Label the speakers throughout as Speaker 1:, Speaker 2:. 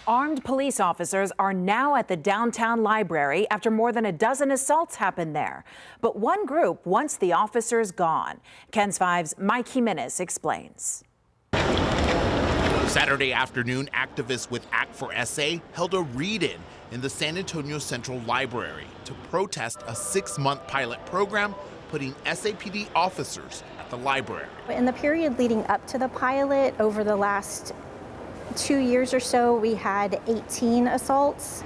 Speaker 1: Armed police officers are now at the downtown library after more than a dozen assaults happened there. But one group wants the officers gone. KENS 5's Mike Jimenez explains.
Speaker 2: Saturday afternoon, activists with Act for SA held a read-in in the San Antonio Central Library to protest a 6-month pilot program putting SAPD officers at the library.
Speaker 3: In the period leading up to the pilot, over the last 2 years or so, we had 18 assaults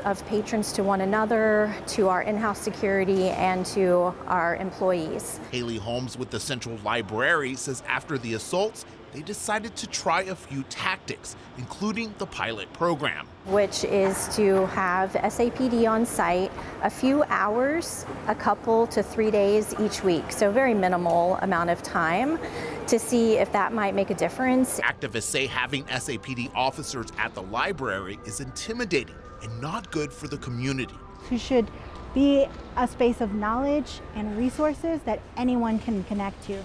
Speaker 3: of patrons to one another, to our in-house security, and to our employees.
Speaker 2: Haley Holmes with the Central Library says after the assaults, they decided to try a few tactics, including the pilot program,
Speaker 3: which is to have SAPD on site a few hours, a couple to 3 days each week, so very minimal amount of time, to see if that might make a difference.
Speaker 2: Activists say having SAPD officers at the library is intimidating and not good for the community.
Speaker 4: It should be a space of knowledge and resources that anyone can connect to.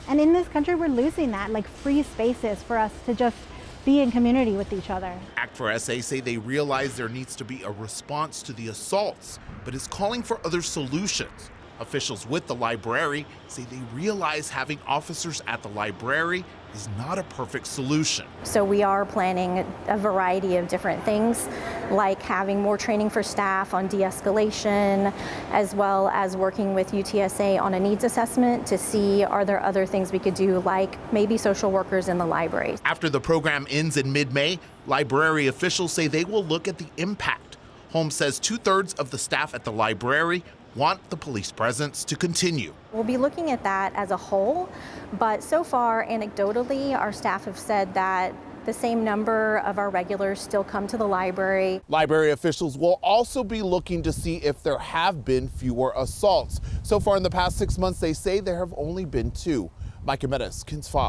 Speaker 4: And in this country, we're losing that, like free spaces for us to just be in community with each other.
Speaker 2: Act for SA say they realize there needs to be a response to the assaults, but is calling for other solutions. Officials with the library say they realize having officers at the library is not a perfect solution.
Speaker 3: So we are planning a variety of different things, like having more training for staff on de-escalation, as well as working with UTSA on a needs assessment to see are there other things we could do, like maybe social workers in the library.
Speaker 2: After the program ends in mid-May, library officials say they will look at the impact. Holmes says 2/3 of the staff at the library want the police presence to continue.
Speaker 3: We'll be looking at that as a whole, but so far, anecdotally, our staff have said that the same number of our regulars still come to the library.
Speaker 2: Library officials will also be looking to see if there have been fewer assaults. So far in the past 6 months, they say there have only been 2. Mike Jimenez, KENS 5.